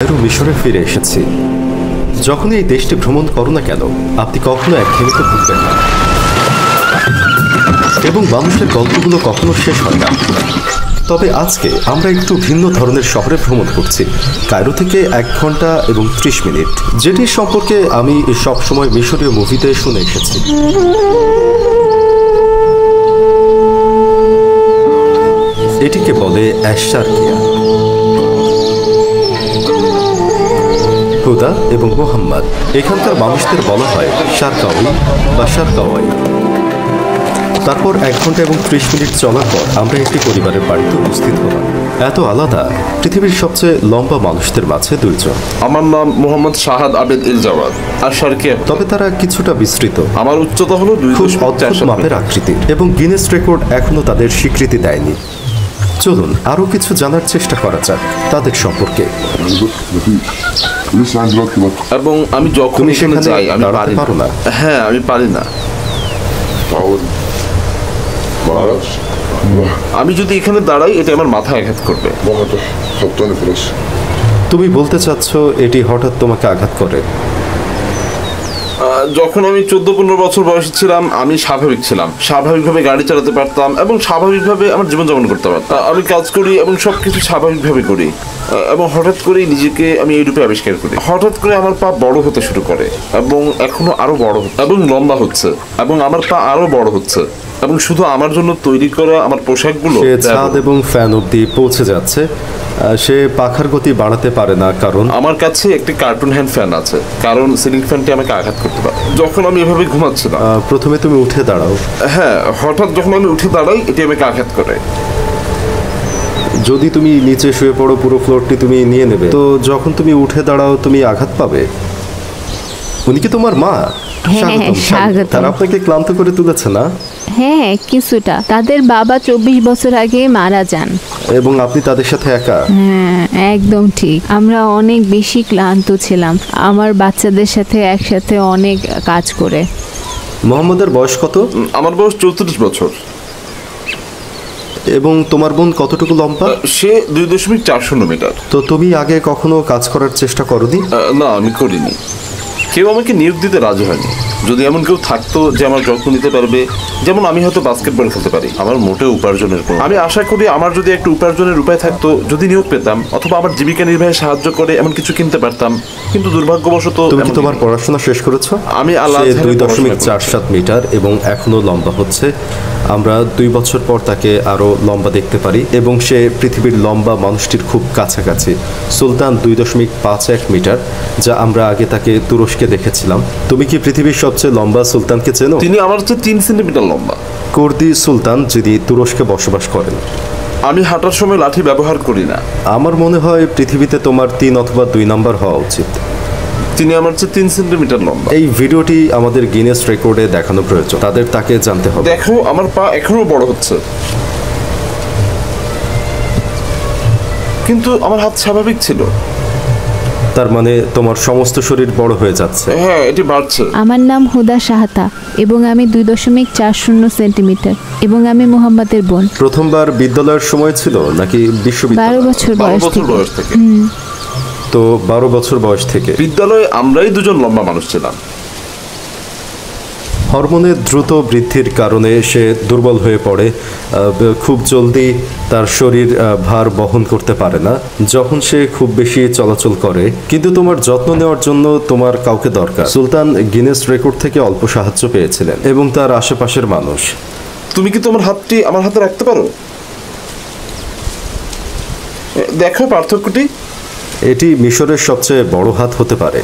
মিশরে ফিরে এসেছি। যখন এই দেশটি ভ্রমণ করো না কেন, আপনি কখনো একঘেয়েমিতে ভুগবেন না, এবং মানুষের গল্পগুলো কখনো শেষ হয় না। তবে আজকে আমরা একটু ভিন্ন ধরনের শহরে ভ্রমণ করছি, কায়রো থেকে 1 ঘন্টা এবং 30 মিনিট, যেটির সম্পর্কে আমি সবসময় মিশরীয় মুভিতে শুনে এসেছি। এটিকে বলে অ্যাশশারকিয়া। হুদা এবং মোহাম্মদ, এখানকার মানুষদের বলা হয় শারকাওয়ি বা শারকাওয়াই। তারপর 1 ঘন্টা এবং 30 মিনিট চলার পর আমরা একটি পরিবারের বাড়িতে উপস্থিত হলাম। এত আলাদা, পৃথিবীর সবচেয়ে লম্বা মানুষদের মাঝে 2 জন। আমার নাম মোহাম্মদ শাহাদ আবেদ ইল জাওয়াদ আর শারকিয়া। তবে তারা কিছুটা বিস্তৃত। আমার উচ্চতা হলো 2.4 মাপের আকৃতির, এবং গিনেস রেকর্ড এখনো তাদের স্বীকৃতি দেয়নি। চলুন আরো কিছু জানার চেষ্টা করা যাক তাদের সম্পর্কে। এবং আমি যখন সেখানে যাই আমি পারো না? হ্যাঁ, আমি পারি না। আমি যদি এখানে দাঁড়াই, এটা আমার মাথায় আঘাত করবে। তুমি বলতে চাচ্ছ এটি হঠাৎ তোমাকে আঘাত করে? যখন আমি 14-15 বছর বয়সী ছিলাম, আমি স্বাভাবিক ছিলাম, স্বাভাবিকভাবে গাড়ি চালাতে পারতাম এবং স্বাভাবিকভাবে আমার জীবনযাপন করতে পারতাম। আমি কাজ করি এবং সবকিছু স্বাভাবিকভাবে করি, এবং হঠাৎ করে নিজেকে আমি এই রূপে আবিষ্কার করি। হঠাৎ করে আমার পা বড় হতে শুরু করে, এবং এখনো আরো বড় হচ্ছে এবং লম্বা হচ্ছে, এবং আমার পা আরো বড় হচ্ছে, এবং শুধু আমার জন্য তৈরি করা আমার পোশাকগুলো ছাদ এবং ফ্যান অব্দি পৌঁছে যাচ্ছে। সে পাখার গতি বাড়াতে পারে না, কারণ আমার কাছে একটি কার্টুন হ্যান্ড ফ্যান আছে, কারণ সিলিং ফ্যানটি আমাকে আঘাত করতে পারে। যখন আমি এভাবে ঘুমাচ্ছিলাম, প্রথমে তুমি উঠে দাঁড়াও। হ্যাঁ, হঠাৎ যখন আমি উঠে দাঁড়াই, এটি আমাকে আঘাত করে। যদি তুমি নিচে শুয়ে পড়ো, পুরো ফ্লোরটি তুমি নিয়ে নেবে। তো যখন তুমি উঠে দাঁড়াও, তুমি আঘাত পাবে। উনি কি তোমার মা? স্বাগতম। তারা আপনাকে ক্লান্ত করে তুলেছে না? হ্যাঁ, কিছুটা। তাদের বাবা 24 বছর আগে মারা যান, এবং আপনি তাদের সাথে একা? হ্যাঁ, একদম ঠিক। আমরা অনেক বেশি ক্লান্ত ছিলাম, আমার বাচ্চাদের সাথে একসাথে অনেক কাজ করে। মোহাম্মদের বয়স কত? আমার বয়স 34 বছর। এবং তোমার বোন কতটুকু লম্বা? সে 2.40 মিটার। তো তুমি আগে কখনো কাজ করার চেষ্টা করোনি? না, আমি করিনি। কেউ আমাকে নিয়োগ দিতে রাজি হয়নি। যদি এমন কেউ থাকতো যে আমার যত্ন নিতে পারবে, যেমন আমি হয়তো বাস্কেটবল খেলতে পারি, আমার মোটেও উপার্জনের কোনো, আমি আশা করি আমার যদি একটু উপার্জনের উপায় থাকতো, যদি নিয়োগ পেতাম, অথবা আমার জীবিকা নির্বাহে সাহায্য করে এমন কিছু কিনতে পারতাম। কিন্তু দুর্ভাগ্যবশত। তুমি কি তোমার পড়াশোনা শেষ করেছো? আমি 2.47 মিটার এবং এখনো লম্বা হচ্ছে। আমরা 2 বছর পর তাকে আরো লম্বা দেখতে পারি, এবং সে পৃথিবীর লম্বা মানুষটির খুব কাছাকাছি। সুলতান 2.51 মিটার, যা আমরা আগে তাকে তুরস্কে দেখেছিলাম। তুমি কি পৃথিবীর সবচেয়ে লম্বা সুলতানকে চেনো? তিনি আমার চেয়ে 3 সেন্টিমিটার লম্বা। কুর্দি সুলতান, যিনি তুরস্কে বসবাস করেন। আমি হাঁটার সময় লাঠি ব্যবহার করি না। আমার মনে হয় পৃথিবীতে তোমার 3 অথবা 2 নাম্বার হওয়া উচিত। তিনি আমার চেয়ে 3 সেন্টিমিটার লম্বা। এই ভিডিওটি আমাদের গিনেস রেকর্ডে দেখানো প্রয়োজন, তাদের তাকে জানতে হবে। দেখো, আমার পা এখনো বড় হচ্ছে, কিন্তু আমার হাত স্বাভাবিক ছিল। তার মানে তোমার সমস্ত শরীর বড় হয়ে যাচ্ছে? হ্যাঁ, এটি বাড়ছে। আমার নাম হুদা শাহাতা এবং আমি 2.40 সেন্টিমিটার, এবং আমি মোহাম্মদের বোন। প্রথমবার বিদ্যালয়ের সময় ছিল নাকি বিশ্ববিদ্যালয়? 12 বছর বয়স থেকে। তো 12 বছর বয়স থেকে বিদ্যালয়ে আমরাই 2 জন লম্বা মানুষ ছিলাম। হরমোনের দ্রুত বৃদ্ধির কারণে সে দুর্বল হয়ে পড়ে। খুব জলদি তার শরীর ভার বহন করতে পারে না যখন সে খুব বেশি চলাচল করে। কিন্তু তোমার যত্ন নেওয়ার জন্য তোমার কাউকে দরকার। সুলতান গিনেস রেকর্ড থেকে অল্প সাহায্য পেয়েছিলেন, এবং তার আশেপাশের মানুষ। তুমি কি তোমার হাতটি আমার হাতে রাখতে পারো? দেখো পার্থক্যটি। এটি মিশরের সবচেয়ে বড় হাত হতে পারে।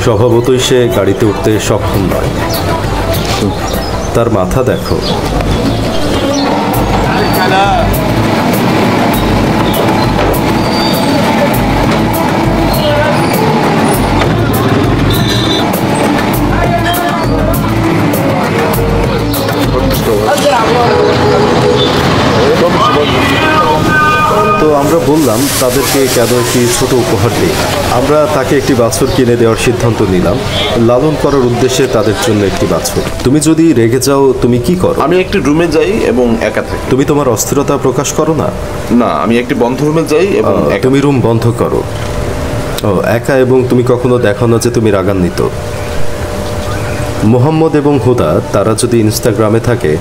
স্বভাবতই সে গাড়িতে উঠতে সক্ষম নয়। তার মাথা দেখো। তো আমরা বললাম তাদেরকে কেন একটি ছোট উপহার দিই। আমরা তাকে একটি বাছুর কিনে দেওয়ার সিদ্ধান্ত নিলাম, লালন করার উদ্দেশ্যে তাদের জন্য একটি বাছুর। তুমি যদি রেগে যাও তুমি কি করো? আমি একটি রুমে যাই এবং একা থাকি। তুমি তোমার অস্থিরতা প্রকাশ করো না? না, আমি একটি বন্ধ রুমে যাই এবং একা তুমি রুম বন্ধ করো। ও একা, এবং তুমি কখনো দেখো না যে তুমি রাগান্বিত। মোহাম্মদ এবং হুদা তারা যদি ইনস্টাগ্রামে থাকে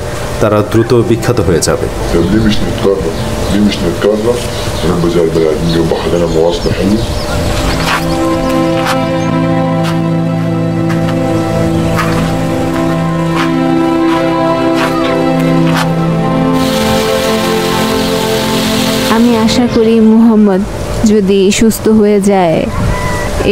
তারা দ্রুত বিখ্যাত হয়ে যাবে। طب ليه مش نتكرر؟ ليه مش نتكرر ونبقى زي البني ادمين يبقى حاجه مواصله حلوه؟ আমি আশা করি মুহাম্মদ যদি সুস্থ হয়ে যায়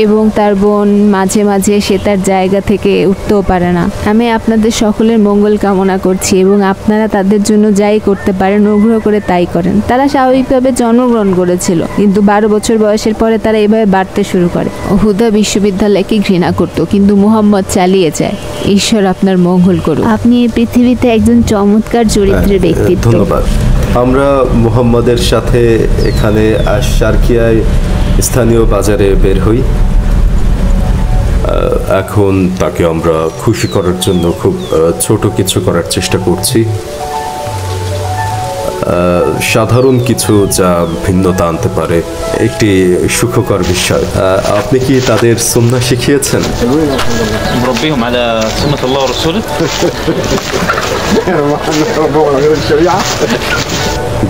এবং তার বোন মাঝে মাঝে সে তার জায়গা থেকে উঠতেও পারে না। আমি আপনাদের সকলের মঙ্গল কামনা করছি এবং আপনারা তাদের জন্য যাই করতে পারেন অনুগ্রহ করে তাই করেন। তারা স্বাভাবিকভাবে জন্মগ্রহণ করেছিল, কিন্তু 12 বছর বয়সের পরে তারা এভাবে বাড়তে শুরু করে। হুদা বিশ্ববিদ্যালয়কে ঘৃণা করত, কিন্তু মুহাম্মদ চালিয়ে যায়। ঈশ্বর আপনার মঙ্গল করুন। আপনি এই পৃথিবীতে একজন চমৎকার চরিত্রের ব্যক্তিত্ব। ধন্যবাদ। আমরা মুহাম্মদের সাথে এখানে শারকিয়ায় স্থানীয় বাজারে বের হই। এখন তাকে আমরা খুশি করার জন্য খুব ছোট কিছু করার চেষ্টা করছি, সাধারণ কিছু যা ভিন্নতা আনতে পারে, একটি সুখকর বিষয়। আপনি কি তাদের সুন্নাহ শিখিয়েছেন? مربيهم على سنة الله ورسوله.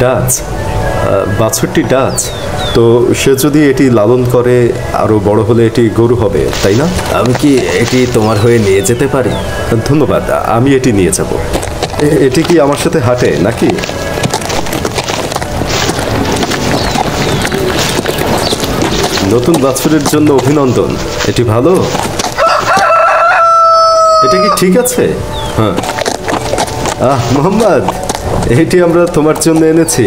ডাচ, বাছুরটি ডাচ, তো সে যদি এটি লালন করে আরো বড় হলে এটি গরু হবে, তাই না? আমি কি এটি তোমার হয়ে নিয়ে যেতে পারি? ধন্যবাদ, আমি এটি নিয়ে যাব। এটি কি আমার সাথে হাঁটে নাকি? নতুন বাছুরের জন্য অভিনন্দন। এটি ভালো? এটা কি ঠিক আছে? হ্যাঁ। মোহাম্মদ, এটি আমরা তোমার জন্য এনেছি।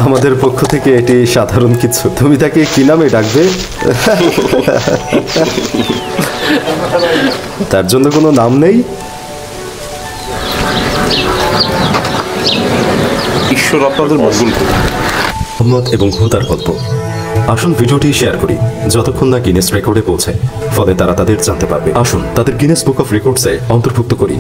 আমাদের পক্ষ থেকে এটি সাধারণ কিছু। তুমি তাকে কি নামে ডাকবে? তার জন্য কোনো নাম নেই? ঈশ্বর আপনাদের মঙ্গল করুন। মোহাম্মদ এবং হুদার গল্প। আসুন ভিডিওটি শেয়ার করি যতক্ষণ না গিনেস রেকর্ডে পৌঁছে, ফলে তারা তাদের জানতে পারবে। আসুন তাদের গিনেস বুক অফ রেকর্ডসে অন্তর্ভুক্ত করি।